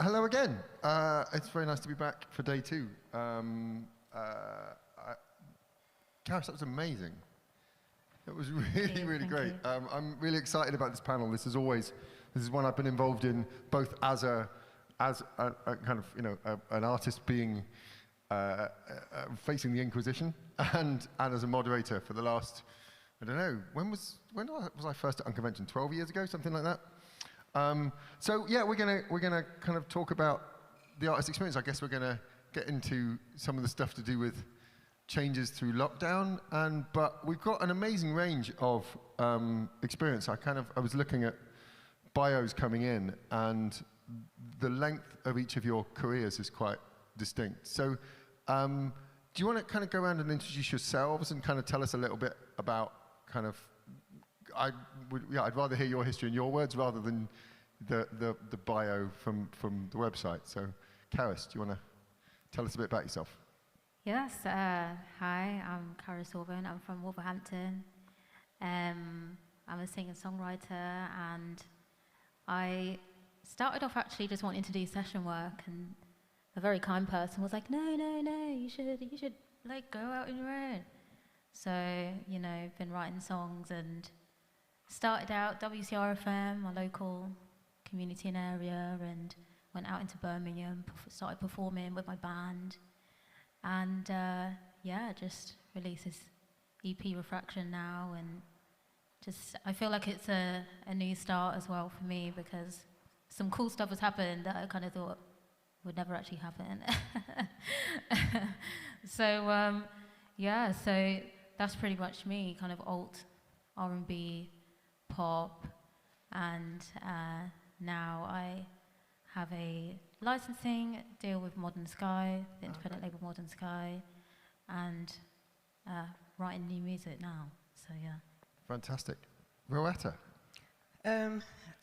Hello again. It's very nice to be back for day two. Cariss, that was amazing. It was really, really great. I'm really excited about this panel. This is one I've been involved in both as a kind of, an artist being facing the Inquisition and as a moderator for the last, I don't know, when was I first at Unconvention? 12 years ago, something like that. So yeah, we're gonna kind of talk about the artist experience. I guess we're gonna get into some of the stuff to do with changes through lockdown, but we've got an amazing range of experience. I was looking at bios coming in, and the length of each of your careers is quite distinct. So do you want to kind of go around and introduce yourselves and kind of tell us a little bit about kind of, I'd rather hear your history in your words rather than the bio from the website. So Cariss, do you want to tell us a bit about yourself? Yes, hi, I'm Cariss Auburn. I'm from Wolverhampton. I'm a singer-songwriter, and I started off actually just wanting to do session work, and a very kind person was like, no, you should like go out on your own. So, been writing songs and started out WCRFM, my local community and area, and went out into Birmingham, started performing with my band. And just released this EP Refraction now, and just I feel like it's a new start as well for me, because some cool stuff has happened that I kind of thought would never actually happen. So so that's pretty much me, kind of alt R&B, pop, and now I have a licensing deal with Modern Sky, the independent label Modern Sky, and writing new music now, so yeah. Fantastic. Rowetta. I'm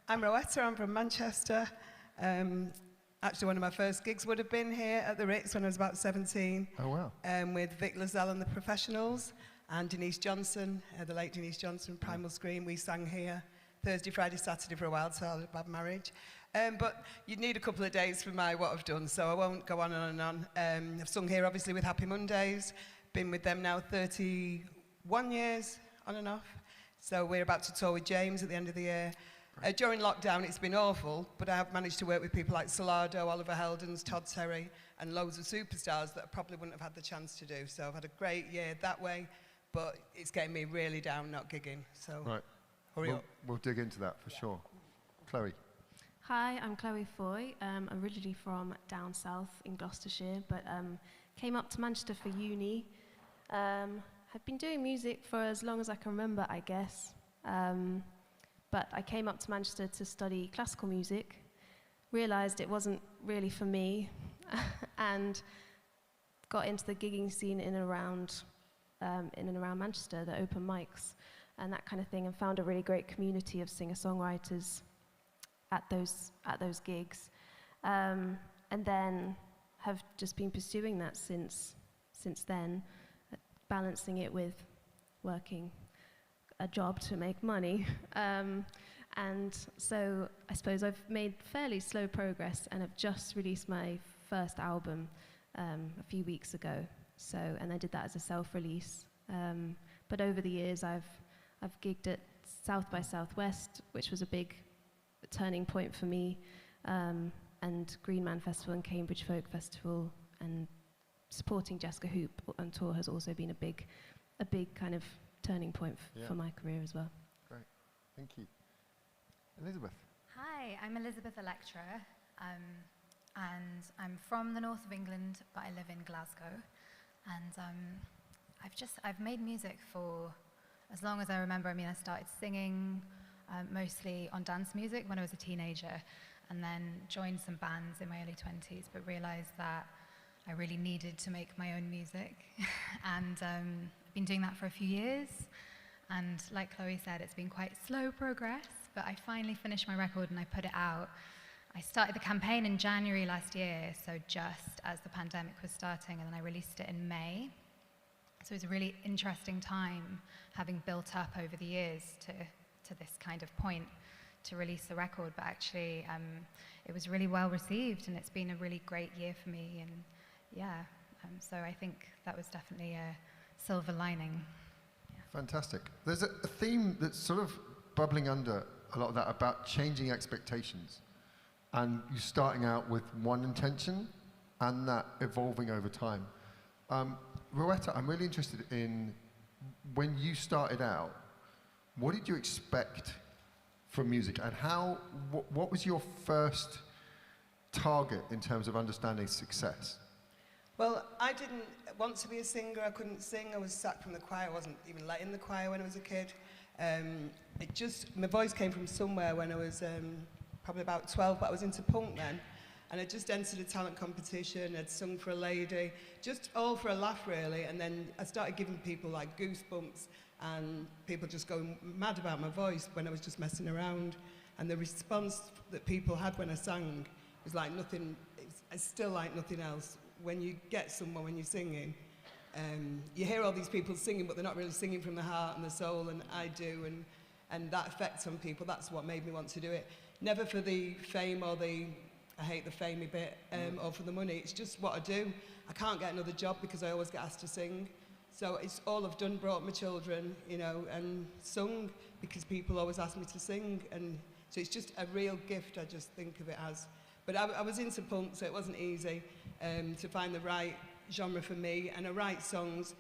Rowetta, I'm from Manchester. Actually, one of my first gigs would have been here at the Ritz when I was about 17. Oh, wow. With Vic Lozelle and the Professionals, and Denise Johnson, the late Denise Johnson, Primal Scream. We sang here Thursday, Friday, Saturday for a while till I had a bad marriage. But you'd need a couple of days for what I've done, so I won't go on and on. I've sung here, obviously, with Happy Mondays. Been with them now 31 years, on and off. So we're about to tour with James at the end of the year. During lockdown, it's been awful, but I have managed to work with people like Salado, Oliver Heldens, Todd Terry, and loads of superstars that I probably wouldn't have had the chance to do. So I've had a great year that way, but it's getting me really down not gigging. So right. Hurry up. We'll dig into that for sure. Chloe. Hi, I'm Chloe Foy. I'm originally from down south in Gloucestershire, but came up to Manchester for uni. I've been doing music for as long as I can remember, I guess. But I came up to Manchester to study classical music, realised it wasn't really for me, and got into the gigging scene in and around Manchester, the open mics and that kind of thing, and found a really great community of singer-songwriters at those gigs, and then have just been pursuing that since then, balancing it with working a job to make money, and so I suppose I've made fairly slow progress, and have just released my first album a few weeks ago. So, and I did that as a self-release. But over the years, I've gigged at South by Southwest, which was a big turning point for me, and Green Man Festival and Cambridge Folk Festival, and supporting Jessica Hoop on tour has also been a big kind of turning point for my career as well. Great, thank you. Elisabeth. Hi, I'm Elisabeth Elektra, and I'm from the north of England, but I live in Glasgow, and I've made music for as long as I remember. I mean, I started singing mostly on dance music when I was a teenager, and then joined some bands in my early 20s, but realized that I really needed to make my own music. And I've been doing that for a few years, and like Chloe said, it's been quite slow progress, but I finally finished my record and I put it out. I started the campaign in January last year, so just as the pandemic was starting, and then I released it in May. So it was a really interesting time, having built up over the years to this kind of point, to release the record, but actually it was really well received, and it's been a really great year for me. And yeah, so I think that was definitely a silver lining. Fantastic. There's a theme that's sort of bubbling under a lot of that about changing expectations, and you starting out with one intention and that evolving over time. Rowetta, I'm really interested in, when you started out, what did you expect from music, and what was your first target in terms of understanding success? Well, I didn't want to be a singer. I couldn't sing. I was sacked from the choir. I wasn't even let in the choir when I was a kid. My voice came from somewhere when I was probably about 12, but I was into punk then. And I just entered a talent competition. I'd sung for a lady, just all for a laugh, really. And then I started giving people like goosebumps, and people just going mad about my voice when I was just messing around. And the response that people had when I sang was like nothing. It's still like nothing else. When you get someone, when you're singing, you hear all these people singing, but they're not really singing from the heart and the soul, and I do, and that effect on people, that's what made me want to do it. Never for the fame or I hate the famey bit, or for the money. It's just what I do. I can't get another job because I always get asked to sing. So it's all I've done, brought my children, you know, and sung because people always ask me to sing. And so it's just a real gift, I just think of it as. But I was into punk, so it wasn't easy to find the right genre for me, and I write songs,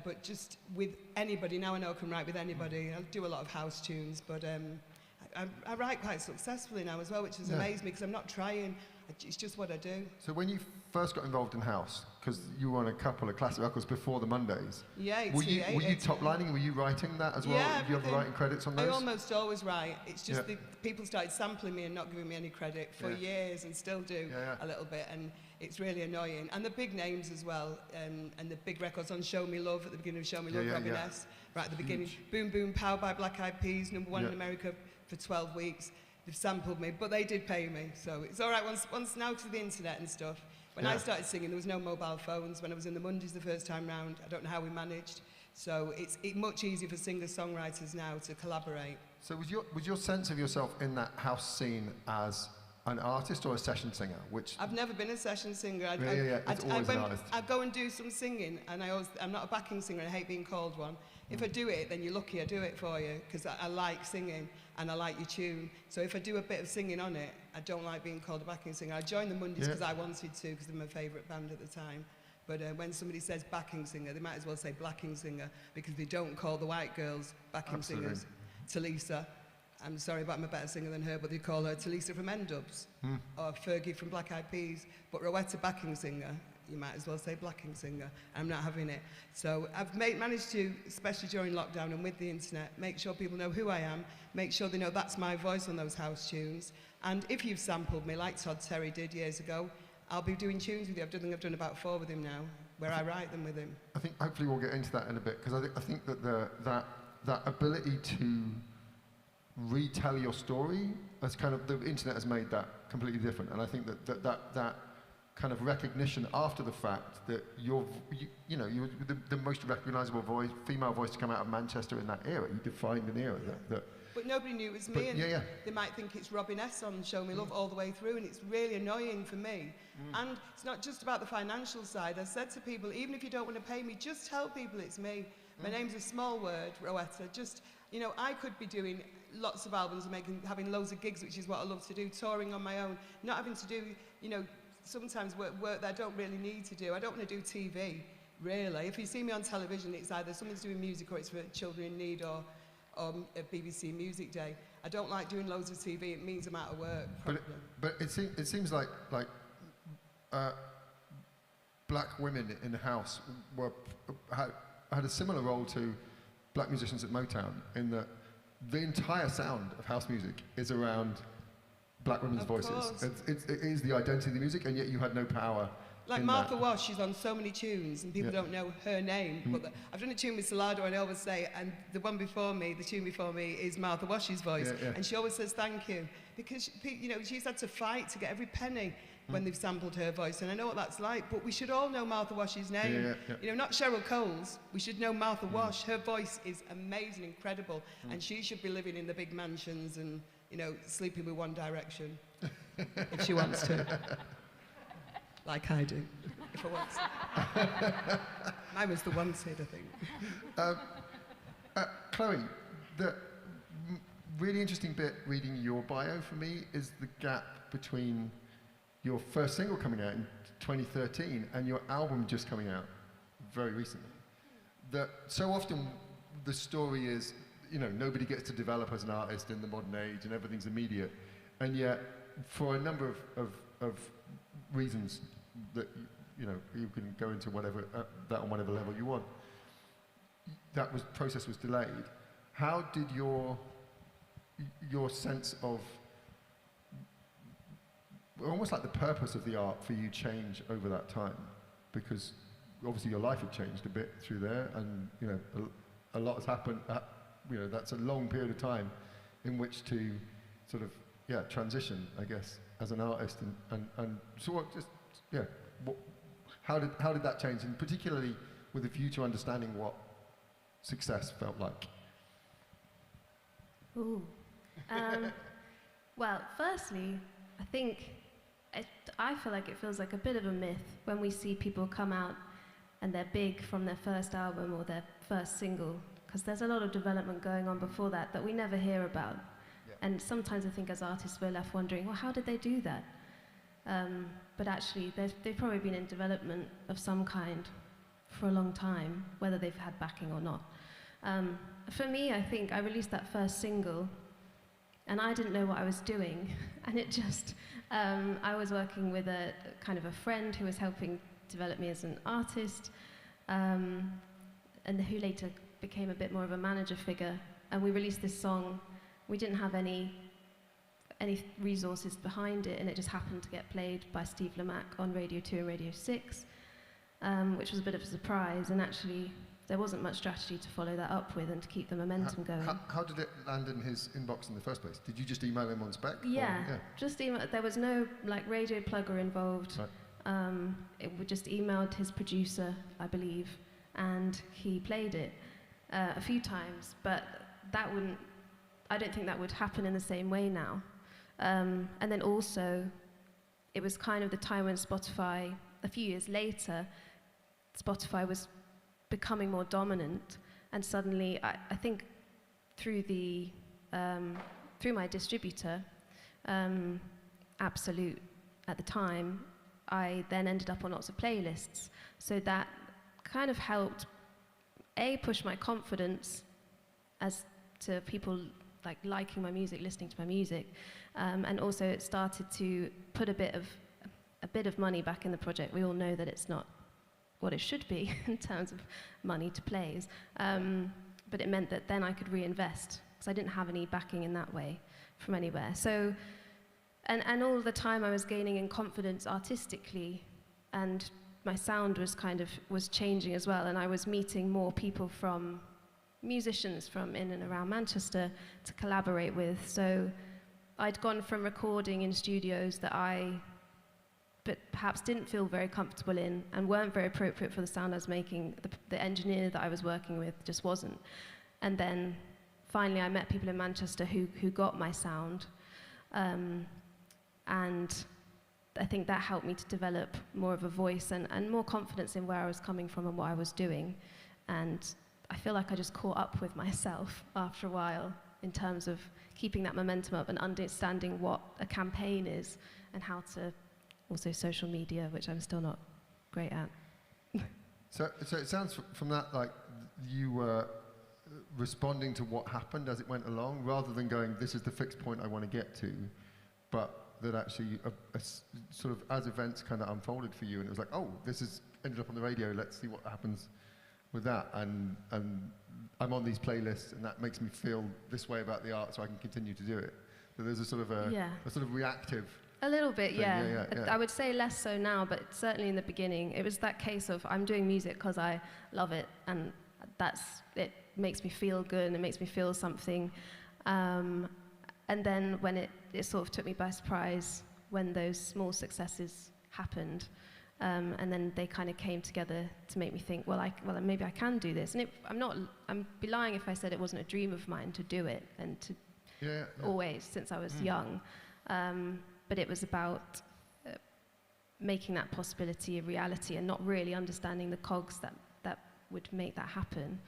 but just with anybody. Now I know I can write with anybody. I do a lot of house tunes, but I write quite successfully now as well, which has amazed me, because I'm not trying. It's just what I do. So when you first got involved in house, because you were on a couple of classic records before the Mondays, were you top lining? Were you writing that as well? Yeah, Did you have writing credits on those? I almost always write. It's just the people started sampling me and not giving me any credit for years, and still do a little bit, and it's really annoying. And the big names as well, and the big records on Show Me Love, at the beginning of Show Me Love, Robin S. Right at the beginning. Boom Boom Pow by Black Eyed Peas, #1 in America for 12 weeks. They've sampled me, but they did pay me, so it's all right. Once now to the internet and stuff. When I started singing, there was no mobile phones. When I was in the Mondays the first time round, I don't know how we managed. So it's much easier for singer-songwriters now to collaborate. So was your sense of yourself in that house scene as an artist or a session singer? Which I've never been a session singer. It's always an artist. I go and do some singing, and I'm not a backing singer, and I hate being called one. If I do it, then you're lucky I do it for you, because I like singing and I like your tune. So if I do a bit of singing on it, I don't like being called a backing singer. I joined the Mondays because I wanted to, because they're my favourite band at the time. But when somebody says backing singer, they might as well say blacking singer, because they don't call the white girls backing singers. Talisa, I'm sorry, but I'm a better singer than her, but they call her Talisa from N-Dubs, or Fergie from Black Eyed Peas. But Rowetta backing singer, you might as well say blacking singer. I'm not having it. So I've managed to, especially during lockdown and with the internet, make sure people know who I am, make sure they know that's my voice on those house tunes. And if you've sampled me, like Todd Terry did years ago, I'll be doing tunes with you. I've done about 4 with him now, where I write them with him. I think hopefully we'll get into that in a bit, because I think that that ability to retell your story, as kind of the internet has made that completely different. And I think that kind of recognition after the fact that you're the most recognisable voice, female voice to come out of Manchester in that era. You defined an era that But nobody knew it was me, and they might think it's Robin S. on Show Me Love all the way through, and it's really annoying for me. And it's not just about the financial side. I said to people, even if you don't want to pay me, just tell people it's me. My name's a small word, Rowetta. Just, I could be doing lots of albums and having loads of gigs, which is what I love to do, touring on my own, not having to do, sometimes work that I don't really need to do. I don't want to do TV, really. If you see me on television, it's either someone's doing music or it's for children in need or a BBC Music Day. I don't like doing loads of TV. It means I'm out of work. But it seems like black women in the house had a similar role to black musicians at Motown, in that the entire sound of house music is around black women's voices. It is the identity of the music, and yet you had no power. Like Martha Wash, she's on so many tunes, and people don't know her name. But I've done a tune with Salado, and I always say, and the tune before me, is Martha Wash's voice, and she always says thank you, because she's had to fight to get every penny when they've sampled her voice, and I know what that's like. But we should all know Martha Wash's name. Not Cheryl Cole's. We should know Martha Wash. Her voice is amazing, incredible, and she should be living in the big mansions and you know, sleeping with One Direction, if she wants to. Like I do, if I want to. Mine was the wanted, I think. Chloe, the really interesting bit reading your bio for me is the gap between your first single coming out in 2013 and your album just coming out very recently. That so often the story is, you know, nobody gets to develop as an artist in the modern age and everything's immediate. And yet, for a number of reasons that, you know, you can go into whatever, that on whatever level you want, process was delayed. How did your sense of, almost like the purpose of the art for you change over that time? Because obviously your life had changed a bit through there, and you know a lot has happened. You know, that's a long period of time in which to sort of transition, I guess, as an artist, and sort of just how did that change, and particularly with a view to understanding what success felt like? Ooh. Well, firstly, I think I feel like it feels like a bit of a myth when we see people come out and they're big from their first album or their first single, because there's a lot of development going on before that we never hear about. Yeah. And sometimes I think as artists we're left wondering, well, how did they do that? But actually, they've probably been in development of some kind for a long time, whether they've had backing or not. For me, I think I released that first single, and I didn't know what I was doing. And it just, I was working with a kind of a friend who was helping develop me as an artist, and who later became a bit more of a manager figure. And we released this song. We didn't have any resources behind it, and it just happened to get played by Steve Lamacq on Radio 2 and Radio 6, which was a bit of a surprise. And actually, there wasn't much strategy to follow that up with and to keep the momentum going. How did it land in his inbox in the first place? Did you just email him on spec? Yeah, just email. There was no like radio plugger involved. Right. We just emailed his producer, I believe, and he played it a few times. But I don't think that would happen in the same way now. And then also, it was kind of the time when Spotify, a few years later, Spotify was becoming more dominant, and suddenly I think through my distributor, Absolute at the time, I then ended up on lots of playlists. So that kind of helped push my confidence as to people liking my music, listening to my music, and also it started to put a bit of money back in the project. We all know that it's not what it should be in terms of money to plays, but it meant that then I could reinvest, because I didn't have any backing in that way from anywhere. So, and all the time I was gaining in confidence artistically, and my sound was changing as well, and I was meeting more people musicians from in and around Manchester to collaborate with. So I'd gone from recording in studios that but perhaps didn't feel very comfortable in and weren't very appropriate for the sound I was making. The engineer that I was working with just wasn't. And then finally I met people in Manchester who got my sound. And I think that helped me to develop more of a voice and more confidence in where I was coming from and what I was doing. And I feel like I just caught up with myself after a while in terms of keeping that momentum up and understanding what a campaign is and how to, also social media, which I'm still not great at. So it sounds from that like you were responding to what happened as it went along, rather than going, this is the fixed point I want to get to, but that actually sort of as events kind of unfolded for you, and it was like, oh, this has ended up on the radio, let's see what happens with that, and I'm on these playlists, and that makes me feel this way about the art, so I can continue to do it. So there's a sort of reactive. A little bit, thing. yeah. Yeah. I would say less so now, but certainly in the beginning, it was that case of I'm doing music because I love it, and it makes me feel good, and it makes me feel something. And then when it sort of took me by surprise when those small successes happened, and then they kind of came together to make me think, well, maybe I can do this. And I'm be lying if I said it wasn't a dream of mine to do it and to always, since I was young. But it was about making that possibility a reality and not really understanding the cogs that would make that happen,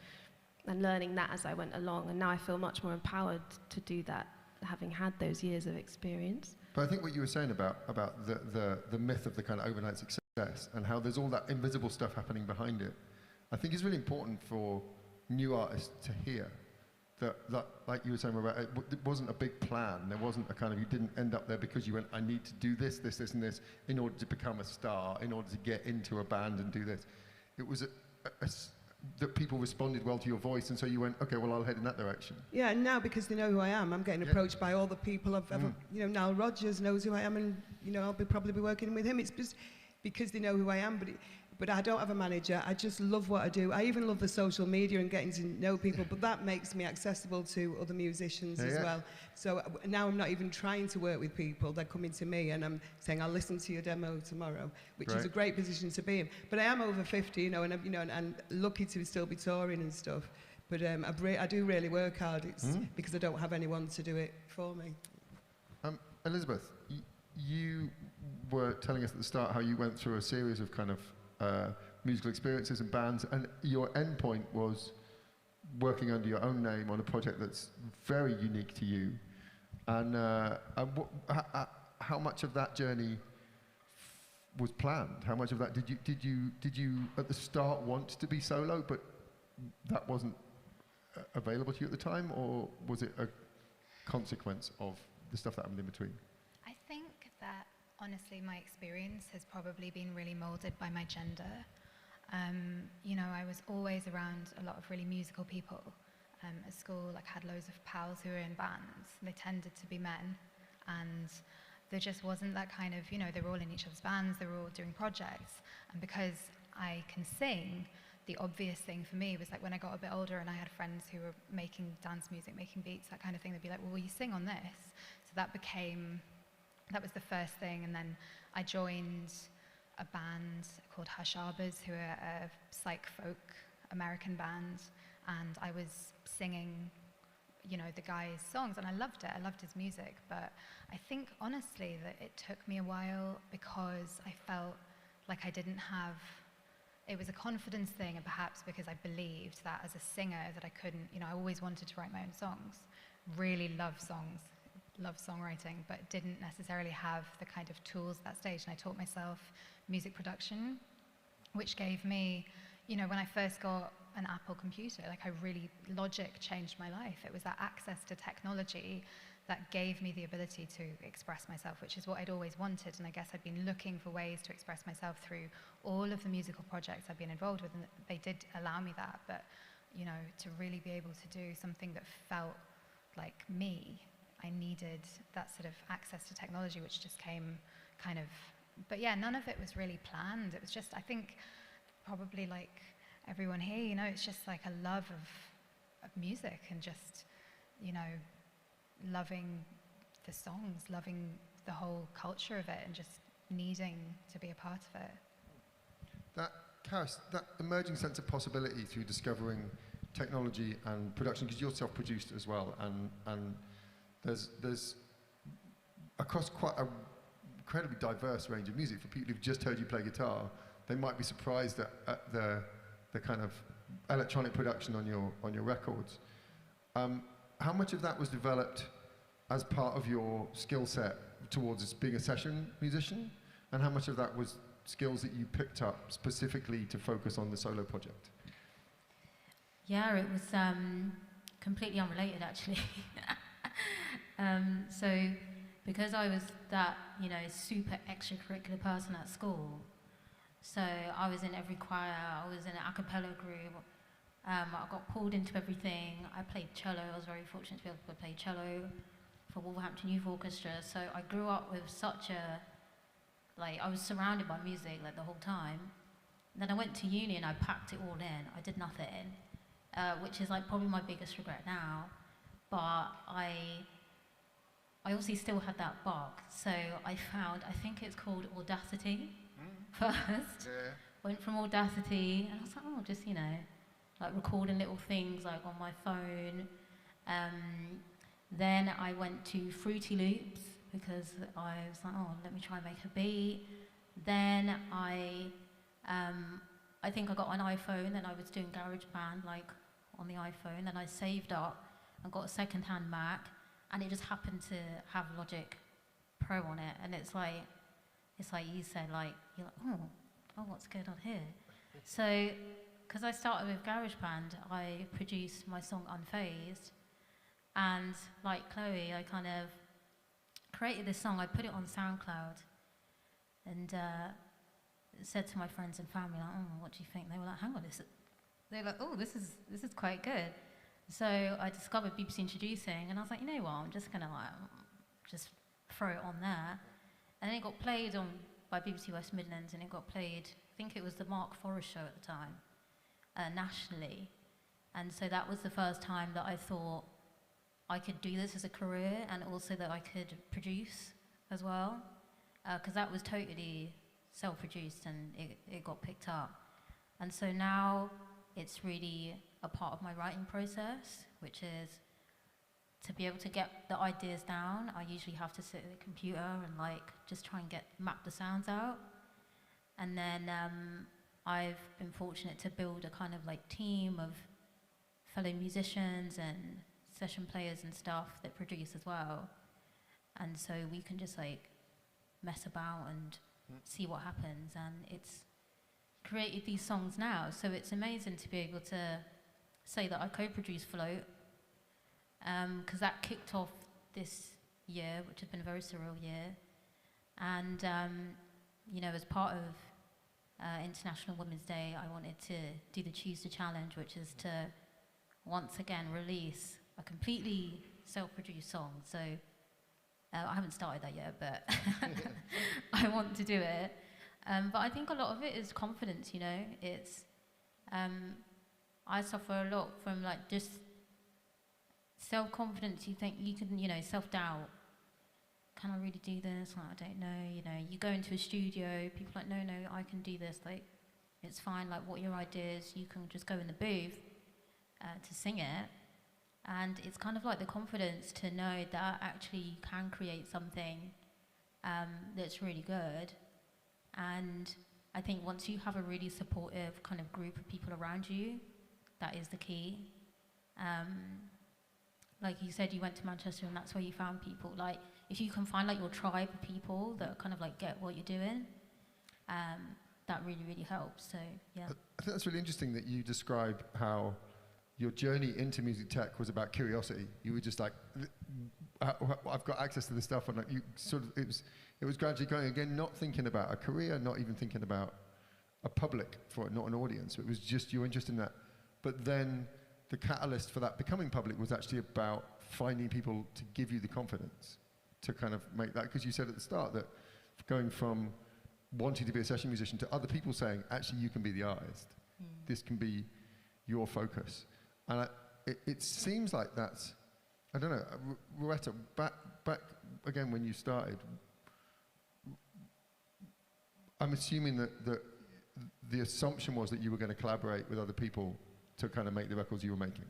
and learning that as I went along. And now I feel much more empowered to do that, having had those years of experience. But I think what you were saying about the myth of the kind of overnight success and how there's all that invisible stuff happening behind it, I think is really important for new artists to hear. That like you were saying about it wasn't a big plan. There wasn't a kind of, you didn't end up there because you went, I need to do this, this, this, and this in order to become a star, in order to get into a band and do this. It was that people responded well to your voice, and so you went, okay, well, I'll head in that direction. Yeah, and now because they know who I am, I'm getting approached by all the people I've ever, Nile Rodgers knows who I am, and I'll probably be working with him. It's just because they know who I am, but I don't have a manager. I just love what I do. I even love the social media and getting to know people, but that makes me accessible to other musicians as well. So now I'm not even trying to work with people. They're coming to me and I'm saying, I'll listen to your demo tomorrow, which is a great position to be in. But I am over 50, and lucky to still be touring and stuff. But I do really work hard. It's because I don't have anyone to do it for me. Elisabeth, you were telling us at the start how you went through a series of kind of musical experiences and bands, and your end point was working under your own name on a project that's very unique to you. And how much of that journey was planned? How much of that did you at the start want to be solo, but that wasn't available to you at the time, or was it a consequence of the stuff that happened in between? I think that honestly, my experience has probably been really molded by my gender. I was always around a lot of really musical people. At school, I had loads of pals who were in bands. They tended to be men, and there just wasn't that kind of, they were all in each other's bands, they were all doing projects. And because I can sing, the obvious thing for me was like when I got a bit older and I had friends who were making dance music, making beats, that kind of thing, they'd be like, well, will you sing on this? So that was the first thing. And then I joined a band called Hush Arbors, who are a psych folk American band, and I was singing, the guy's songs, and I loved it. I loved his music, but I think honestly that it took me a while because I felt like I didn't have, it was a confidence thing, and perhaps because I believed that as a singer that I couldn't, I always wanted to write my own songs, really love songs, love songwriting, but didn't necessarily have the kind of tools at that stage. And I taught myself music production, which gave me, when I first got an Apple computer, Logic changed my life. It was that access to technology that gave me the ability to express myself, which is what I'd always wanted. And I guess I'd been looking for ways to express myself through all of the musical projects I've been involved with, and they did allow me that. But, to really be able to do something that felt like me, I needed that sort of access to technology, which just came kind of, but yeah, none of it was really planned. It was just, I think, probably like everyone here, it's just like a love of music and just, loving the songs, loving the whole culture of it, and just needing to be a part of it. Cariss, that emerging sense of possibility through discovering technology and production, because you're self-produced as well, and there's across quite an incredibly diverse range of music. For people who've just heard you play guitar, they might be surprised at the kind of electronic production on your records. How much of that was developed as part of your skill set towards being a session musician, and how much of that was skills that you picked up specifically to focus on the solo project? Yeah, it was completely unrelated, actually. So because I was that, super extracurricular person at school, so I was in every choir, I was in an a cappella group, I got pulled into everything. I played cello. I was very fortunate to be able to play cello for Wolverhampton Youth Orchestra. So I grew up with such a, I was surrounded by music the whole time. Then I went to uni and I packed it all in. I did nothing, which is probably my biggest regret now. But I obviously still had that bug. So I found, I think it's called Audacity first. Yeah. Went from Audacity, and I was like, oh, just, recording little things on my phone. Then I went to Fruity Loops because I was like, oh, let me try and make a beat. Then I think I got an iPhone and I was doing GarageBand like on the iPhone, and I saved up and got a second-hand Mac, and it just happened to have Logic Pro on it, and it's like you said, like you're like, oh, what's going on here? So, because I started with GarageBand, I produced my song Unfazed, and like Chloe, I kind of created this song. I put it on SoundCloud, and said to my friends and family, like, oh, what do you think? They were like, hang on, they were like, oh, this is quite good. So I discovered BBC Introducing, and I was like, you know what, I'm just gonna like just throw it on there. And then it got played on by BBC West Midlands, and it got played, I think it was the Mark Forrest show at the time, nationally. And so that was the first time that I thought I could do this as a career, and also that I could produce as well, because that was totally self-produced, and it got picked up. And so now it's really a part of my writing process, which is to be able to get the ideas down. I usually have to sit at the computer and like just try and map the sounds out. And then I've been fortunate to build a kind of like team of fellow musicians and session players and stuff that produce as well. And so we can just like mess about and see what happens, and it's created these songs now. So it's amazing to be able to say that I co-produced Float, because that kicked off this year, which has been a very surreal year. And you know, as part of International Women's Day, I wanted to do the Choose to Challenge, which is to once again release a completely self-produced song. So I haven't started that yet, but I want to do it. But I think a lot of it is confidence, you know. It's, I suffer a lot from like just self-confidence. You think you can, you know, self-doubt. Can I really do this? Like, I don't know, you know. You go into a studio, people are like, no, I can do this. Like, it's fine, like, what are your ideas? You can just go in the booth to sing it. And it's kind of like the confidence to know that actually you can create something that's really good. And I think once you have a really supportive kind of group of people around you, that is the key. Like you said, you went to Manchester and that's where you found people. Like, if you can find like your tribe of people that kind of like get what you're doing, that really, really helps. So, yeah. I think that's really interesting that you describe how your journey into music tech was about curiosity. You were just like, I've got access to this stuff, and like you sort of, it was gradually going again, not thinking about a career, not even thinking about a public for it, not an audience. It was just your interest in that. But then the catalyst for that becoming public was actually about finding people to give you the confidence to kind of make that, because you said at the start that going from wanting to be a session musician to other people saying, actually, you can be the artist. This can be your focus. And it seems like that's, I don't know, Rowetta, back again when you started, I'm assuming that the assumption was that you were going to collaborate with other people to kind of make the records you were making.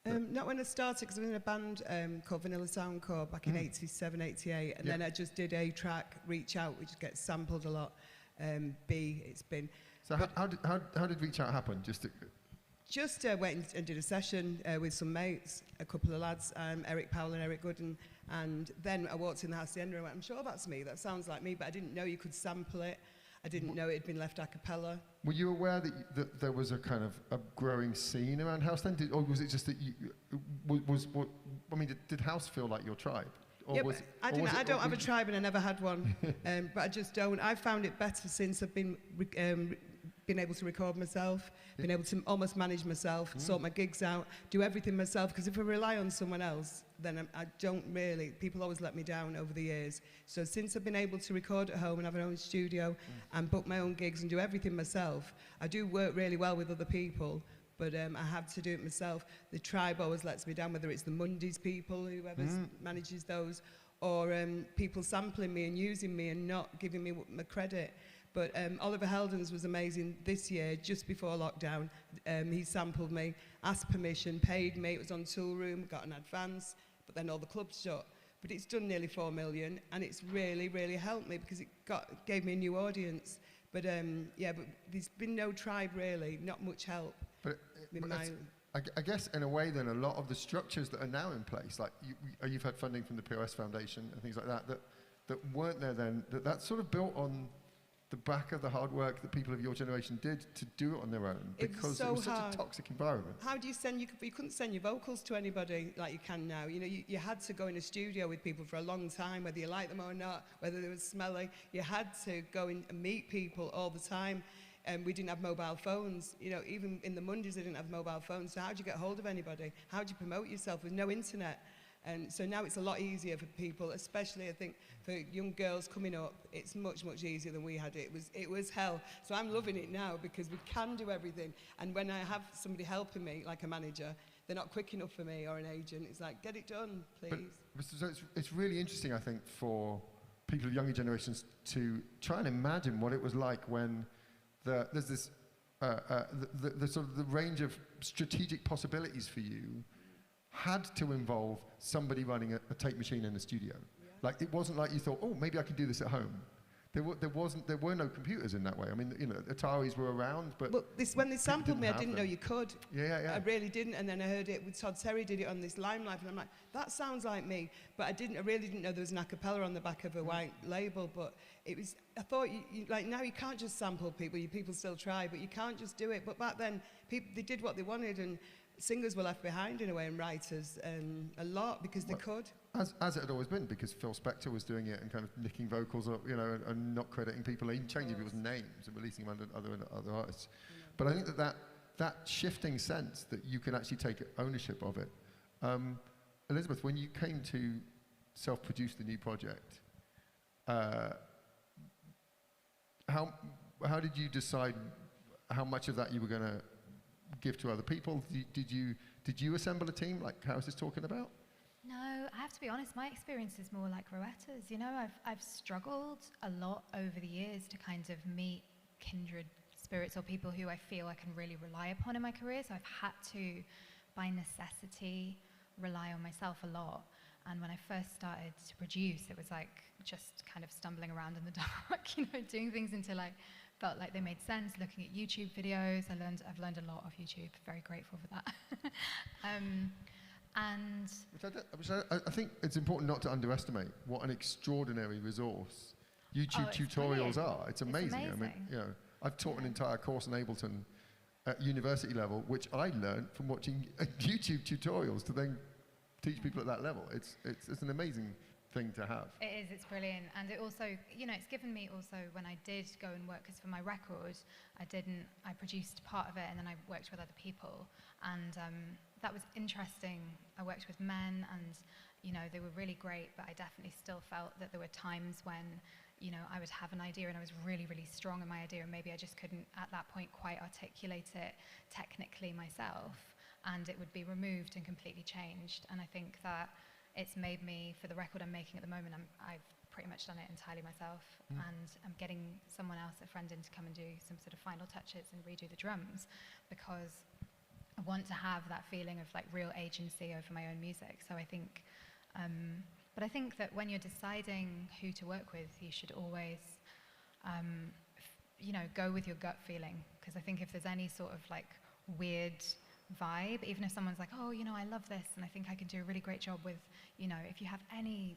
Not when I started, because I was in a band called Vanilla Soundcore back in 87, 88, and then I just did a track, Reach Out, which gets sampled a lot. B, it's been. So how did Reach Out happen? Just went and did a session with some mates, a couple of lads, Eric Powell and Eric Gooden, and then I walked in the Hacienda and went, I'm sure that's me, that sounds like me, but I didn't know you could sample it. I didn't know it had been left a cappella. Were you aware that there was a kind of a growing scene around house then? Or was it just that you, did house feel like your tribe? Or yeah, I don't have a tribe and I never had one, but I just don't. I found it better since I've been able to record myself, been able to almost manage myself, sort my gigs out, do everything myself, because if I rely on someone else, then I don't really, people always let me down over the years. So since I've been able to record at home and have my own studio and book my own gigs and do everything myself, I do work really well with other people, but I have to do it myself. The tribe always lets me down, whether it's the Mondays people, whoever manages those, or people sampling me and using me and not giving me my credit. But Oliver Heldens was amazing this year, just before lockdown. He sampled me, asked permission, paid me. It was on Toolroom, got an advance, but then all the clubs shut. But it's done nearly 4 million, and it's really, really helped me because it gave me a new audience. But yeah, but there's been no tribe really, not much help. But I guess in a way then a lot of the structures that are now in place, like you've had funding from the POS Foundation and things like that, that weren't there then, that's sort of built on the back of the hard work that people of your generation did to do it on their own, because it was such a toxic environment. How do you send, you couldn't send your vocals to anybody like you can now. You know, you had to go in a studio with people for a long time, whether you liked them or not, whether they were smelly. You had to go in and meet people all the time. And we didn't have mobile phones. You know, even in the Mondays, they didn't have mobile phones. So how do you get hold of anybody? How do you promote yourself with no internet? And so now it's a lot easier for people, especially I think for young girls coming up. It's much, much easier than we had it. It was hell. So I'm loving it now because we can do everything. And when I have somebody helping me, like a manager, they're not quick enough for me, or an agent. It's like, get it done, please. But so it's really interesting, I think, for people of younger generations to try and imagine what it was like when there's this the sort of the range of strategic possibilities for you had to involve somebody running a tape machine in the studio. Yeah. Like, it wasn't like you thought, oh, maybe I could do this at home. There were no computers in that way. I mean, you know, Ataris were around, but when they sampled me, I didn't know you could. Yeah. I really didn't, and then I heard it with Todd Terry did it on this Limelight, and I'm like, that sounds like me. But I really didn't know there was an a cappella on the back of a white label. But it was, I thought, like, now you can't just sample people. People still try, but you can't just do it. But back then, they did what they wanted, and singers were left behind in a way, and writers a lot, because they could. As it had always been, because Phil Spector was doing it and kind of nicking vocals up, you know, and not crediting people, even changing people's names and releasing them under other artists. Yeah. But I think that shifting sense that you can actually take ownership of it. Elisabeth, when you came to self-produce the new project, how did you decide how much of that you were going to give to other people? Did you assemble a team like Cariss is talking about? No, I have to be honest, my experience is more like Rowetta's. You know, I've struggled a lot over the years to kind of meet kindred spirits or people who I feel I can really rely upon in my career. So I've had to, by necessity, rely on myself a lot. And when I first started to produce, it was like just kind of stumbling around in the dark, you know, doing things until I felt like they made sense, looking at YouTube videos. I've learned a lot of YouTube, very grateful for that. Which I think it's important not to underestimate what an extraordinary resource YouTube tutorials are. It's amazing. I mean, you know, I've taught an entire course in Ableton at university level, which I learned from watching YouTube tutorials to then teach people at that level. It's an amazing thing to have. It is, it's brilliant. And it also, you know, it's given me also, when I did go and work, because for my record, I produced part of it and then I worked with other people. And that was interesting. I worked with men and, you know, they were really great, but I definitely still felt that there were times when, you know, I would have an idea and I was really, really strong in my idea, and maybe I just couldn't at that point quite articulate it technically myself, and it would be removed and completely changed. And I think that it's made me, for the record I'm making at the moment, I've pretty much done it entirely myself, and I'm getting someone else, a friend in, to come and do some sort of final touches and redo the drums, because I want to have that feeling of like real agency over my own music. So I think, but I think that when you're deciding who to work with, you should always, you know, go with your gut feeling, because I think if there's any sort of like weird vibe, even if someone's like, oh, you know, I love this and I think I can do a really great job with, you know, if you have any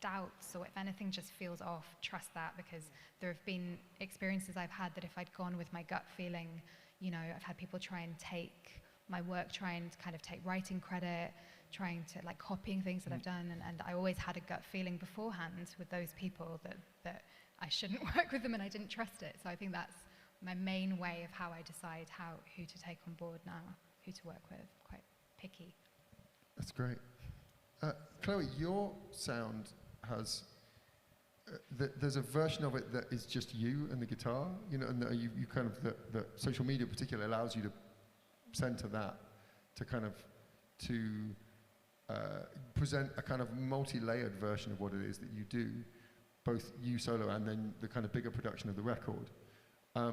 doubts or if anything just feels off, trust that, because there have been experiences I've had that if I'd gone with my gut feeling, you know, I've had people try and take my work, trying to kind of take writing credit, trying to like copying things that I've done, and I always had a gut feeling beforehand with those people that I shouldn't work with them, and I didn't trust it. So I think that's my main way of how I decide who to take on board now, who to work with. Quite picky. That's great. Chloe, your sound has, there's a version of it that is just you and the guitar, you know, and you kind of, the social media particularly allows you to center that, to kind of, to present a kind of multi-layered version of what it is that you do, both you solo and then the kind of bigger production of the record. Are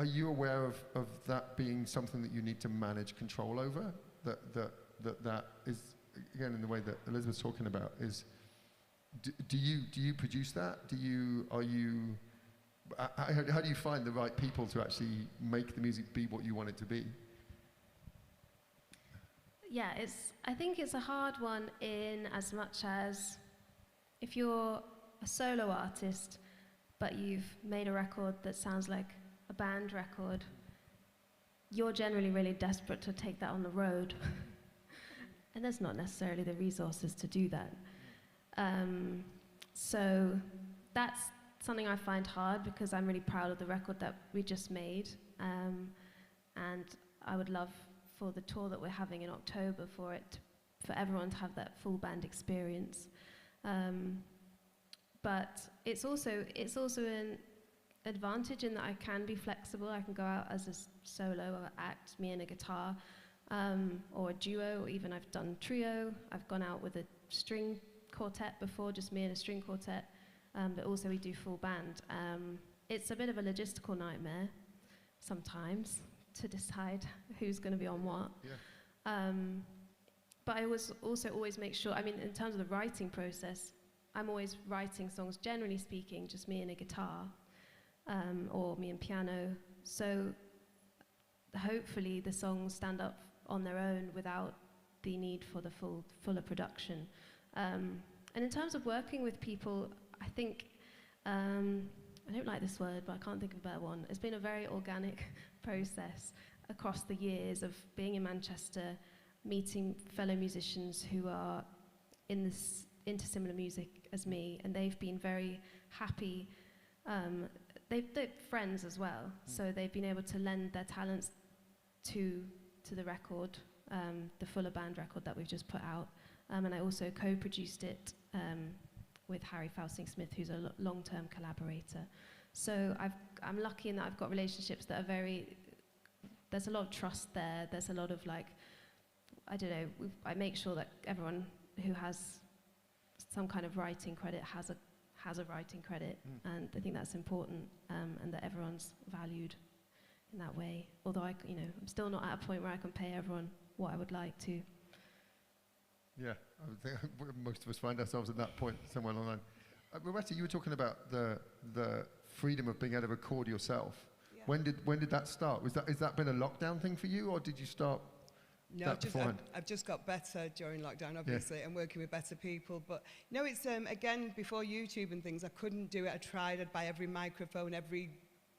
you aware of that being something that you need to manage control over? That that is, again, in the way that Elisabeth's talking about, is do you produce that? How do you find the right people to actually make the music be what you want it to be? Yeah, I think it's a hard one in as much as if you're a solo artist, but you've made a record that sounds like a band record, you're generally really desperate to take that on the road. And there's not necessarily the resources to do that. So that's something I find hard because I'm really proud of the record that we just made. And I would love for the tour that we're having in October for everyone to have that full band experience. But it's also an advantage in that I can be flexible. I can go out as a solo act, me and a guitar, or a duo, or even I've done trio. I've gone out with a string quartet before, just me and a string quartet, but also we do full band. It's a bit of a logistical nightmare sometimes to decide who's going to be on what. Yeah. But I also always make sure, I mean, in terms of the writing process, I'm always writing songs, generally speaking, just me and a guitar, or me and piano. So hopefully the songs stand up on their own without the need for the fuller production. And in terms of working with people, I think, I don't like this word, but I can't think of a better one. It's been a very organic process across the years of being in Manchester, meeting fellow musicians who are into similar music as me, and they've been very happy. They're friends as well, so they've been able to lend their talents to the record, the fuller band record that we've just put out. And I also co-produced it with Harry Fausing-Smith, who's a long-term collaborator. So I'm lucky in that I've got relationships that are there's a lot of trust there. There's a lot of I don't know, I make sure that everyone who has some kind of writing credit has a writing credit, and I think that's important, and that everyone's valued in that way. Although I'm still not at a point where I can pay everyone what I would like to. Yeah, I would think most of us find ourselves at that point somewhere along the line. Rowetta, you were talking about the freedom of being able to record yourself. Yeah. When did that start? Has that been a lockdown thing for you, or did you start? No, I've just got better during lockdown, obviously, and working with better people. But it's again, before YouTube and things, I couldn't do it. I tried. I'd buy every microphone, every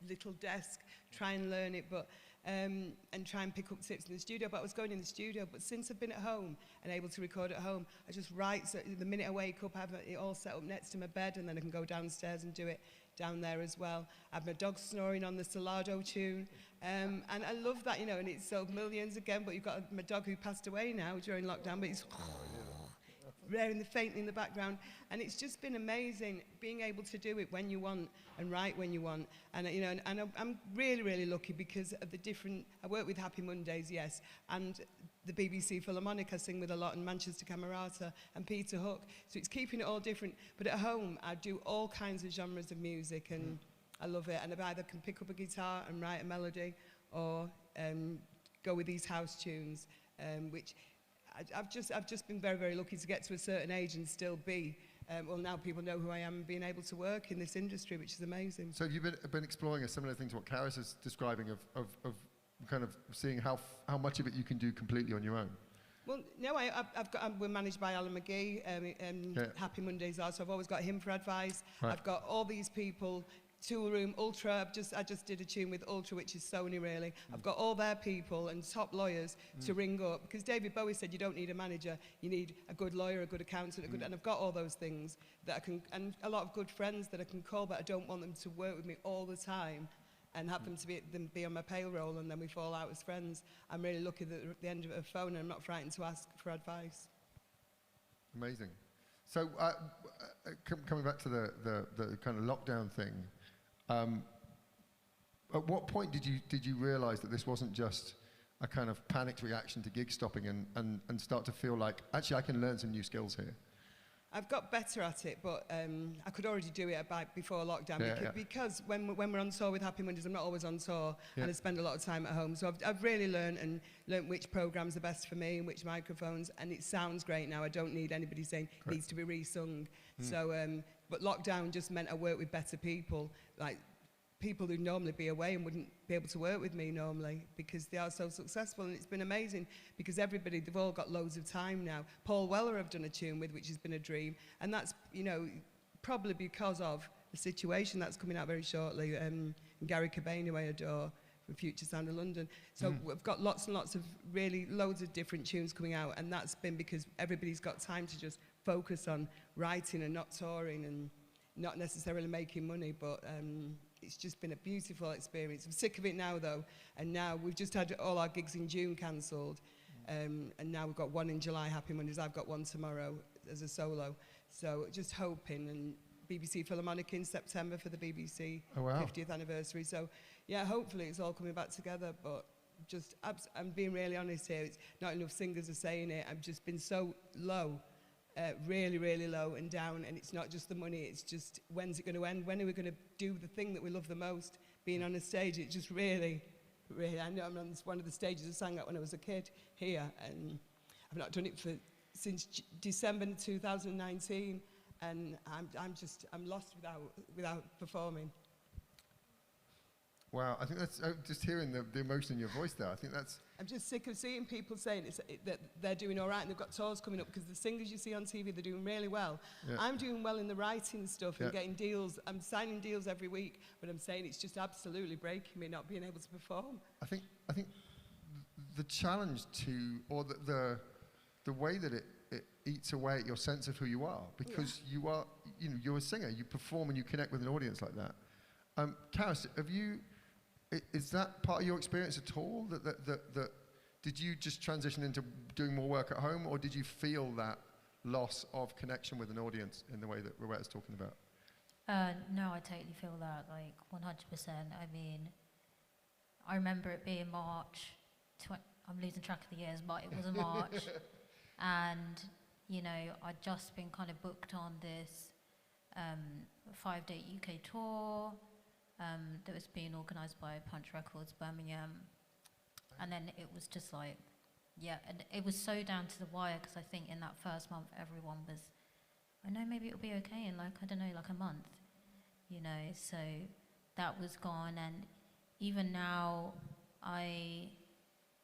little desk, try and learn it, but and try and pick up tips in the studio. But I was going in the studio. But since I've been at home and able to record at home, I just write. So the minute I wake up, I have it all set up next to my bed, and then I can go downstairs and do it down there as well. I have my dog snoring on the Salado tune. And I love that, and it's sold millions again, but you've got my dog who passed away now during lockdown, but he's raring faintly in the background. And it's just been amazing being able to do it when you want and write when you want. And, and I'm really, really lucky because of the different, I work with Happy Mondays, yes, and the BBC Philharmonic I sing with a lot, and Manchester Camerata and Peter Hook. So it's keeping it all different. But at home, I do all kinds of genres of music, and I love it, and I either can pick up a guitar and write a melody, or go with these house tunes, which I've just been very, very lucky to get to a certain age and still be. Well, now people know who I am, and being able to work in this industry, which is amazing. So have you been exploring a similar thing to what Cariss is describing of kind of seeing how much of it you can do completely on your own? Well, no, we're managed by Alan McGee, Happy Mondays are, so I've always got him for advice. Right. I've got all these people. Tool Room, Ultra, I just did a tune with Ultra, which is Sony really. I've got all their people and top lawyers to ring up, because David Bowie said you don't need a manager, you need a good lawyer, a good accountant, and I've got all those things that I can, and a lot of good friends that I can call, but I don't want them to work with me all the time and have them be on my payroll and then we fall out as friends. I'm really lucky that at the end of a phone and I'm not frightened to ask for advice. Amazing. So coming back to the kind of lockdown thing, at what point did you realize that this wasn't just a kind of panicked reaction to gig stopping and start to feel like, actually, I can learn some new skills here? I've got better at it, but I could already do it about before lockdown because when we're on tour with Happy Mondays, I'm not always on tour and I spend a lot of time at home. So I've really learned which programs are best for me and which microphones, and it sounds great now. I don't need anybody saying it needs to be re-sung. So, but lockdown just meant I work with better people, like people who'd normally be away and wouldn't be able to work with me normally because they are so successful, and it's been amazing because they've all got loads of time now. Paul Weller I've done a tune with, which has been a dream, and that's, you know, probably because of the situation that's coming out very shortly, and Gary Cobain, who I adore, from Future Sound of London. So we've got lots and lots of loads of different tunes coming out, and that's been because everybody's got time to just focus on writing and not touring and not necessarily making money, but it's just been a beautiful experience. I'm sick of it now, though, and now we've just had all our gigs in June cancelled, and now we've got one in July, Happy Mondays. I've got one tomorrow as a solo, so just hoping, and BBC Philharmonic in September for the BBC 50th anniversary. So, yeah, hopefully it's all coming back together, but just, I'm being really honest here, it's not enough singers are saying it. I've just been so low. Really, really low and down, and it's not just the money, it's just when's it going to end? When are we going to do the thing that we love the most? Being on a stage, it just really, I know I'm on one of the stages I sang at when I was a kid here, and I've not done it since December 2019, and I'm lost without performing. Wow, I think that's, just hearing the emotion in your voice there, I think that's... I'm just sick of seeing people saying that they're doing all right and they've got tours coming up, because the singers you see on TV, they're doing really well. Yeah. I'm doing well in the writing stuff and getting deals. I'm signing deals every week, but I'm saying it's just absolutely breaking me not being able to perform. I think the challenge or the way that it eats away at your sense of who you are, because you're a singer, you perform and you connect with an audience like that. Cariss, is that part of your experience at all? That did you just transition into doing more work at home, or did you feel that loss of connection with an audience in the way that Rowetta's talking about? No, I totally feel that, like 100%. I mean, I remember it being March. I'm losing track of the years, but it was a March, and you know, I'd just been kind of booked on this 5-day UK tour. That was being organised by Punch Records Birmingham, and then it was just like, and it was so down to the wire, because I think in that first month everyone was, I know maybe it'll be okay in like, I don't know, like a month, you know, so that was gone. And even now I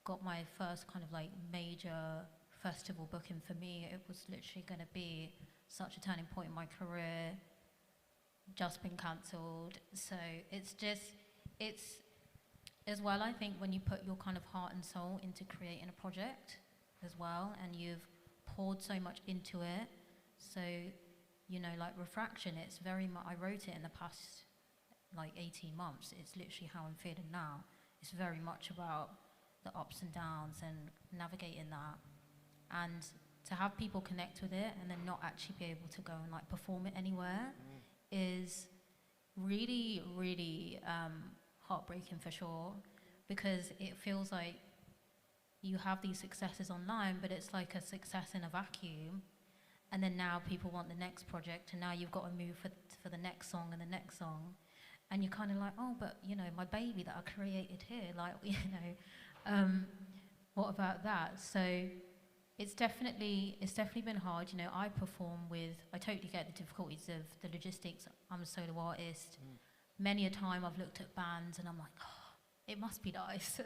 got my first kind of like major festival booking. For me, it was literally going to be such a turning point in my career, just been cancelled. So it's as well, I think when you put your kind of heart and soul into creating a project as well, and you've poured so much into it, so, you know, like Refraction, it's very much, I wrote it in the past like 18 months, it's literally how I'm feeling now. It's very much about the ups and downs and navigating that, and to have people connect with it and then not actually be able to go and like perform it anywhere is really, really heartbreaking for sure, because it feels like you have these successes online, but it's like a success in a vacuum, and then now people want the next project, and now you've got to move for the next song and the next song, and you're kind of like, oh, but you know, my baby that I created here, like, you know, what about that? So it's definitely been hard. You know, I totally get the difficulties of the logistics. I'm a solo artist. Many a time I've looked at bands and I'm like, oh, it must be nice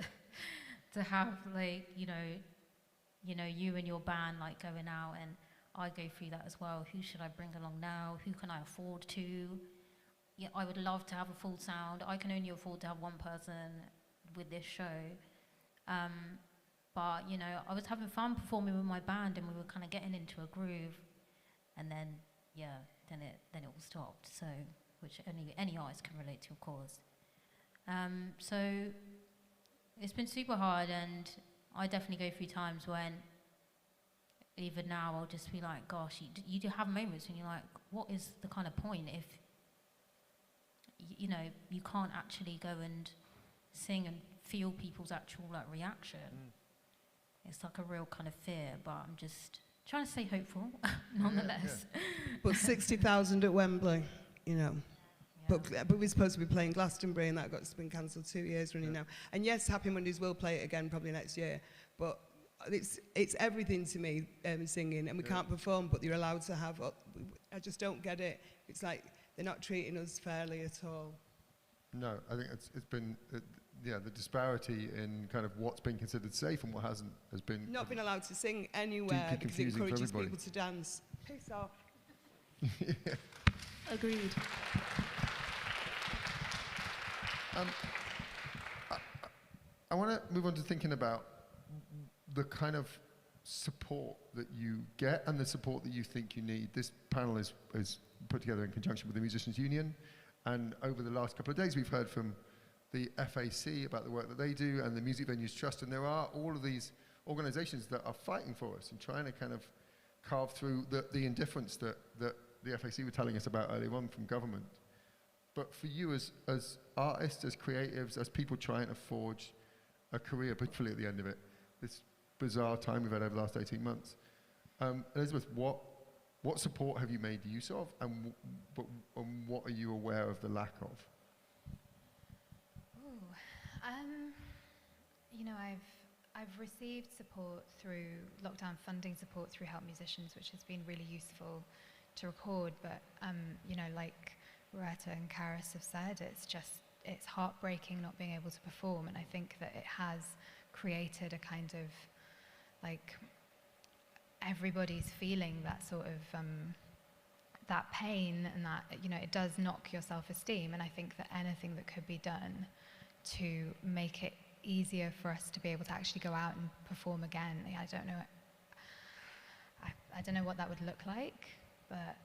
to have like, you know, you and your band like going out, and I go through that as well. Who should I bring along now? Who can I afford to? Yeah, I would love to have a full sound. I can only afford to have one person with this show. But, you know, I was having fun performing with my band, and we were kind of getting into a groove, and then, then it all stopped. So, which any artist can relate to, of course. So it's been super hard, and I definitely go through times when, even now, I'll just be like, gosh, you do have moments when you're like, what is the kind of point if, you know, you can't actually go and sing and feel people's actual like reaction. It's like a real kind of fear, but I'm just trying to stay hopeful, nonetheless. But 60,000 at Wembley, you know. But we're supposed to be playing Glastonbury, and that's been cancelled 2 years running now. And yes, Happy Mondays will play it again probably next year. But it's everything to me, singing, and we can't perform, but you're allowed to have. I just don't get it. It's like they're not treating us fairly at all. No, I think it's been the disparity in kind of what's been considered safe and what hasn't has been Not been allowed to sing anywhere because it encourages people to dance. Piss off. Agreed. I want to move on to thinking about the kind of support that you get and the support that you think you need. This panel is put together in conjunction with the Musicians Union, and over the last couple of days we've heard from the FAC about the work that they do and the Music Venues Trust, and there are all of these organisations that are fighting for us and trying to kind of carve through the indifference that the FAC were telling us about earlier on from government. But for you as artists, as creatives, as people trying to forge a career, particularly at the end of it, this bizarre time we've had over the last 18 months, Elisabeth, what support have you made use of, and what are you aware of the lack of? You know, I've received support through lockdown funding support through Help Musicians, which has been really useful to record. But you know, like Rowetta and Cariss have said, it's heartbreaking not being able to perform, and I think that it has created a kind of like everybody's feeling that sort of that pain, and that, you know, it does knock your self-esteem. And I think that anything that could be done to make it easier for us to be able to actually go out and perform again, I don't know what that would look like, but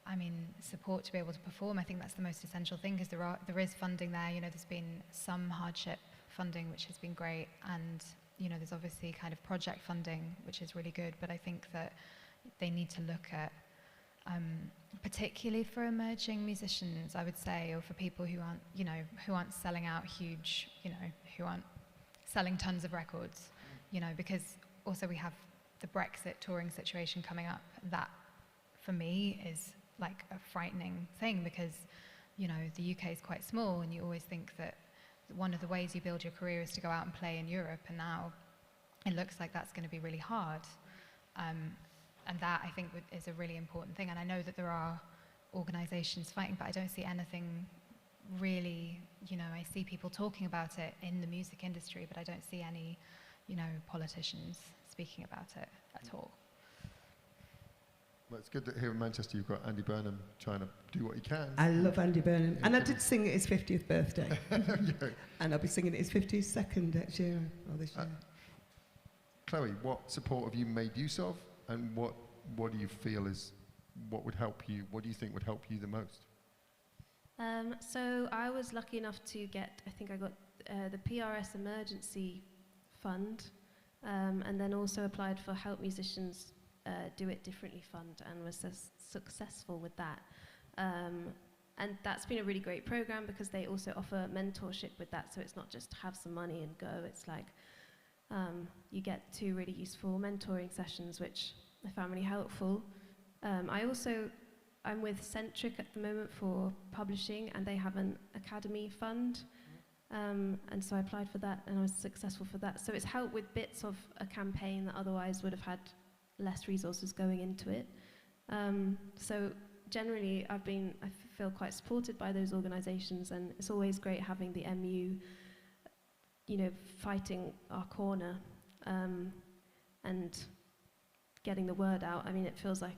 I mean, support to be able to perform, I think that's the most essential thing, because there is funding there. You know, there's been some hardship funding, which has been great, and you know, there's obviously kind of project funding, which is really good. But I think that they need to look at, particularly for emerging musicians, I would say, or for people who aren't selling out huge, you know, who aren't selling tons of records, you know, because also we have the Brexit touring situation coming up. That, for me, is like a frightening thing, because, you know, the UK is quite small, and you always think that one of the ways you build your career is to go out and play in Europe, and now it looks like that's going to be really hard. And that, I think, is a really important thing. And I know that there are organisations fighting, but I don't see anything really, you know, I see people talking about it in the music industry, but I don't see any, you know, politicians speaking about it at all. Well, it's good that here in Manchester you've got Andy Burnham trying to do what he can. I love Andy Burnham. And I did sing at his 50th birthday. Yeah. And I'll be singing at his 52nd next year, or this year. Chloe, what support have you made use of, and what do you feel is what would help you? What do you think would help you the most? So I was lucky enough to get, I think I got the PRS Emergency Fund, and then also applied for Help Musicians Do It Differently Fund, and was successful with that. And that's been a really great program, because they also offer mentorship with that, so it's not just have some money and go. It's like you get 2 really useful mentoring sessions, which I found really helpful. I'm with Centric at the moment for publishing, and they have an academy fund, and so I applied for that, and I was successful for that. So it's helped with bits of a campaign that otherwise would have had less resources going into it. So generally, I feel quite supported by those organisations, and it's always great having the MU, you know, fighting our corner, and getting the word out. I mean, it feels like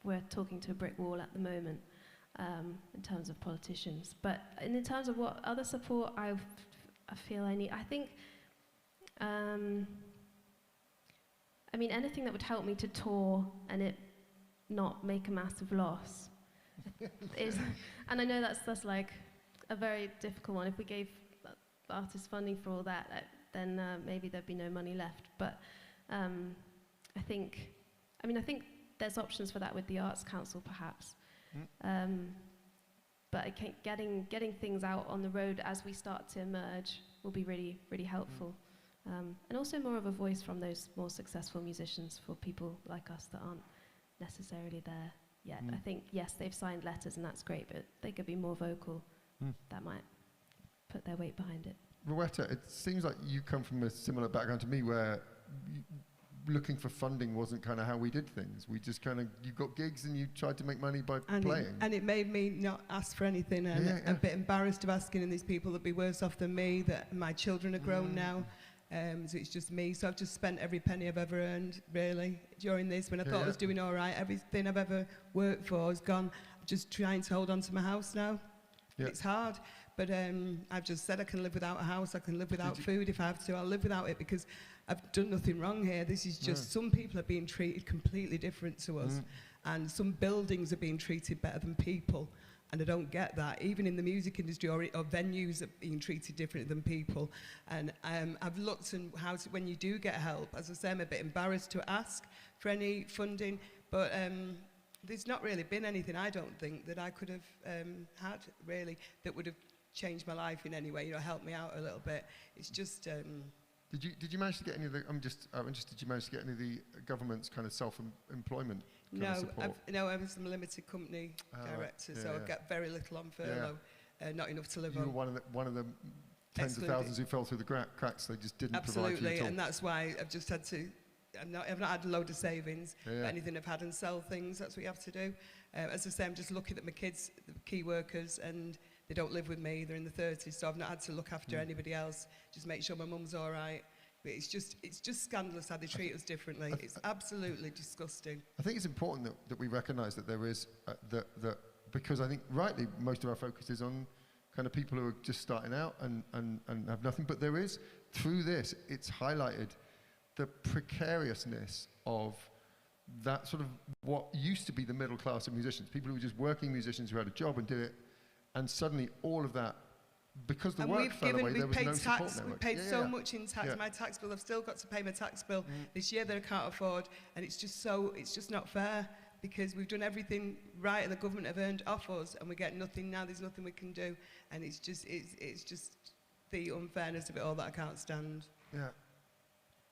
we're talking to a brick wall at the moment, in terms of politicians. But in terms of what other support I feel I need, I think, I mean, anything that would help me to tour and it not make a massive loss is, and I know that's like a very difficult one. If we gave artists funding for all that, then maybe there'd be no money left. But I think there's options for that with the Arts Council, perhaps. But I getting things out on the road as we start to emerge will be really, really helpful. And also more of a voice from those more successful musicians for people like us that aren't necessarily there yet. I think, yes, they've signed letters and that's great, but they could be more vocal. That might put their weight behind it. Rowetta, it seems like you come from a similar background to me where looking for funding wasn't kind of how we did things. We just kind of, you got gigs and you tried to make money by playing. And it made me not ask for anything, and a bit embarrassed of asking, and these people would be worse off than me, that my children are grown now. So it's just me. So I've just spent every penny I've ever earned, really, during this, when I thought I was doing all right. Everything I've ever worked for is gone. I'm just trying to hold on to my house now. It's hard, but I've just said I can live without a house, I can live without food if I have to. I'll live without it because I've done nothing wrong here. This is just, some people are being treated completely different to us, and some buildings are being treated better than people. And I don't get that. Even in the music industry or venues are being treated differently than people. And I've looked at how to, when you do get help, as I say, I'm a bit embarrassed to ask for any funding, but there's not really been anything, I don't think, that I could have had, really, that would have changed my life in any way, helped me out a little bit. It's just... Did you manage to get any of the, I'm just interested, did you manage to get any of the government's kind of self-employment kind of support? I was a limited company director, so I get very little on furlough, not enough to live on. You were one of the tens of thousands who fell through the cracks, they just didn't provide for you at all. Absolutely, and that's why I've just had to, I've not had a load of savings, but anything I've had and sell things, that's what you have to do. As I say, I'm just lucky that my kids, the key workers, and they don't live with me, they're in the 30s, so I've not had to look after anybody else, just make sure my mum's all right. But it's just scandalous how they treat us differently. It's absolutely disgusting. I think it's important that we recognise that there is, that because I think rightly most of our focus is on kind of people who are just starting out and have nothing, but there is, through this, it's highlighted the precariousness of that sort of what used to be the middle class of musicians, people who were just working musicians who had a job and did it, and suddenly all of that, because the work fell away, there was no support network. We've paid so much in tax. My tax bill, I've still got to pay my tax bill this year that I can't afford, and it's just not fair, because we've done everything right and the government have earned off us, and we get nothing now. There's nothing we can do, and it's just the unfairness of it all that I can't stand. Yeah.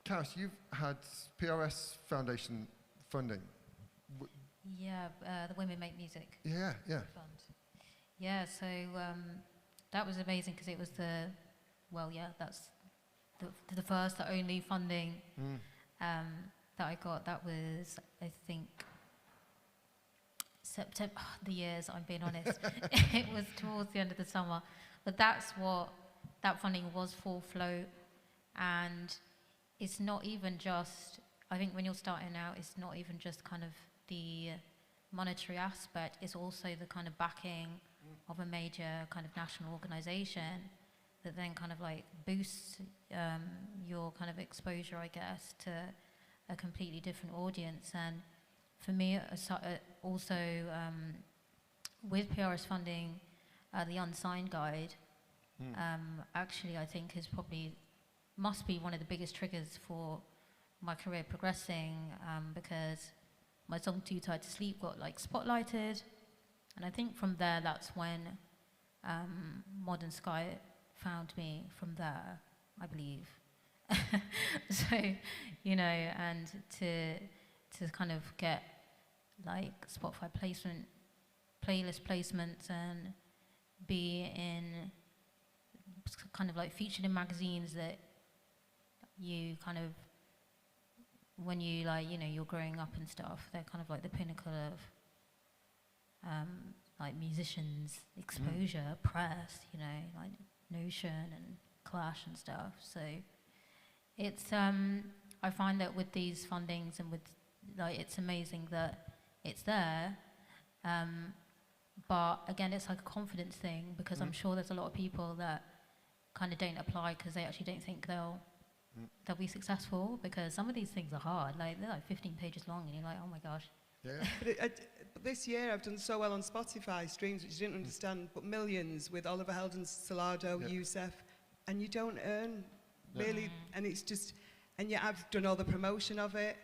Cariss, you've had PRS Foundation funding. Yeah, the Women Make Music Yeah. Fund. Yeah, so that was amazing because it was that's the first, the only funding that I got. That was, I think, September, the years, I'm being honest. It was towards the end of the summer. But that's what that funding was for, Float. And it's not even just, I think when you're starting out, it's not even just kind of the monetary aspect, it's also the kind of backing of a major kind of national organisation that then kind of like boosts your kind of exposure, I guess, to a completely different audience. And for me, also with PRS funding, the Unsigned Guide, actually I think must be one of the biggest triggers for my career progressing, because my song Too Tired to Sleep got like spotlighted, and I think from there that's when Modern Sky found me from there, I believe. So, and to kind of get like Spotify playlist placements and be in kind of like featured in magazines that you kind of, when you like, you're growing up and stuff, they're kind of like the pinnacle of like musicians' exposure, press, like Notion and Clash and stuff. So it's, I find that with these fundings and with, like, it's amazing that it's there. But again, it's like a confidence thing, because I'm sure there's a lot of people that kind of don't apply because they actually don't think they'll be successful, because some of these things are hard. Like, they're like 15 pages long, and you're like, oh my gosh. Yeah. But this year I've done so well on Spotify streams, which you didn't understand, but millions with Oliver Heldens, Salado, Youssef, and you don't earn really, and it's just, and yet I've done all the promotion of it,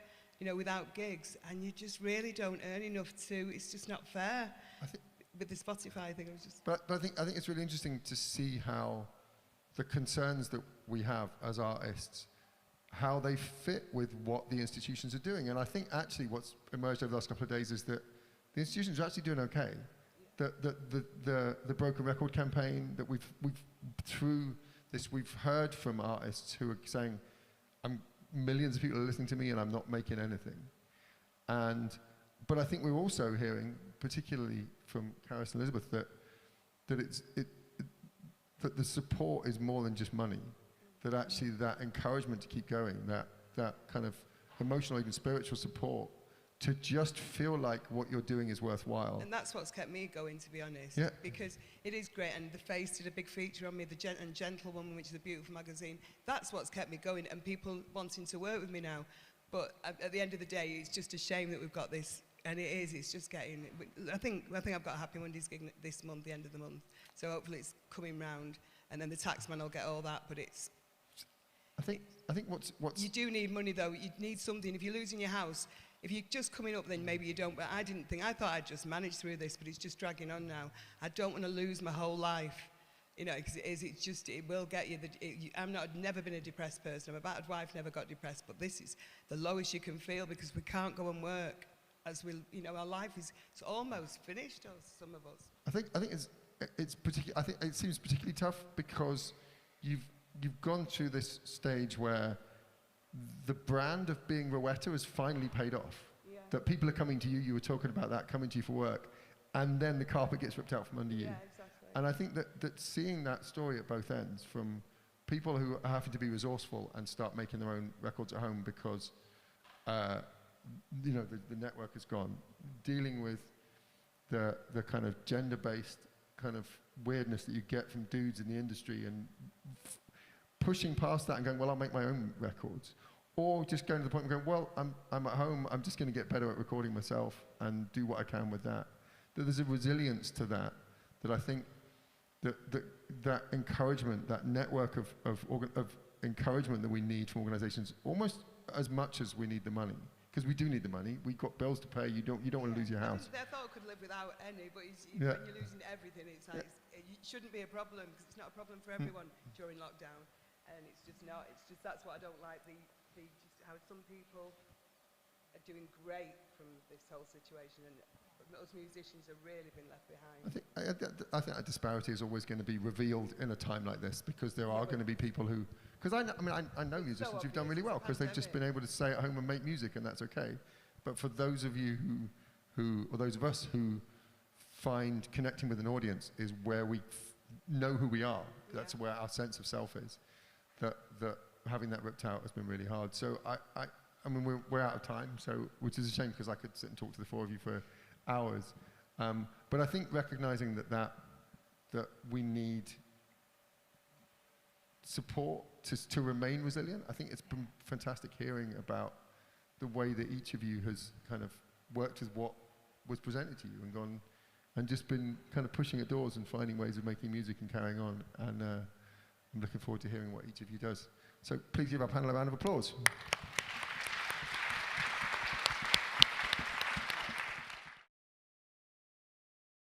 without gigs, and you just really don't earn enough to. It's just not fair. With the Spotify thing, it was just. But I think it's really interesting to see how the concerns that we have as artists how they fit with what the institutions are doing. And I think actually what's emerged over the last couple of days is that the institutions are actually doing okay. The Broken Record campaign that we've through this, we've heard from artists who are saying, millions of people are listening to me and I'm not making anything. But I think we're also hearing, particularly from Cariss and Elisabeth, that the support is more than just money. That actually that encouragement to keep going, that kind of emotional, even spiritual support, to just feel like what you're doing is worthwhile. And that's what's kept me going, to be honest. Yeah. Because it is great, and The Face did a big feature on me, The Gentlewoman, which is a beautiful magazine. That's what's kept me going, and people wanting to work with me now. But at the end of the day, it's just a shame that we've got this, and it's just getting, I think I've got a Happy Mondays gig this month, the end of the month. So hopefully it's coming round, and then the taxman will get all that, but it's... I think what's... You do need money, though. You need something. If you're losing your house, if you're just coming up, then maybe you don't. But I thought I'd just manage through this, but it's just dragging on now. I don't want to lose my whole life, you know, because it will get you. I've never been a depressed person. My battered wife never got depressed, but this is the lowest you can feel because we can't go and work. Our life it's almost finished, some of us. I think it seems particularly tough because you've gone through this stage where the brand of being Rowetta has finally paid off. Yeah. That people are coming to you, you were talking about that, coming to you for work, and then the carpet gets ripped out from under you. Yeah, exactly. And I think that seeing that story at both ends, from people who are having to be resourceful and start making their own records at home because the network is gone, dealing with the kind of gender-based kind of weirdness that you get from dudes in the industry and pushing past that and going, well, I'll make my own records. Or just going to the point of going, well, I'm at home, I'm just going to get better at recording myself and do what I can with that. That there's a resilience to that I think that encouragement, that network of encouragement that we need from organizations almost as much as we need the money. Because we do need the money. We've got bills to pay. You don't want to lose your house. I thought I could live without any, but when you're losing everything, it's like, it shouldn't be a problem because it's not a problem for everyone during lockdown. And it's just not. It's just that's what I don't like. Just how some people are doing great from this whole situation, and us musicians have really been left behind. I think that disparity is always going to be revealed in a time like this because there are going to be people who. Because I know musicians who've done really well because they've just been able to stay at home and make music, and that's okay. But for those of you or those of us who find connecting with an audience is where we know who we are. That's where our sense of self is. That having that ripped out has been really hard. So I mean, we're out of time, which is a shame because I could sit and talk to the four of you for hours. But I think recognizing that we need support to remain resilient. I think it's been fantastic hearing about the way that each of you has kind of worked with what was presented to you and gone and just been kind of pushing at doors and finding ways of making music and carrying on. And I'm looking forward to hearing what each of you does. So please give our panel a round of applause.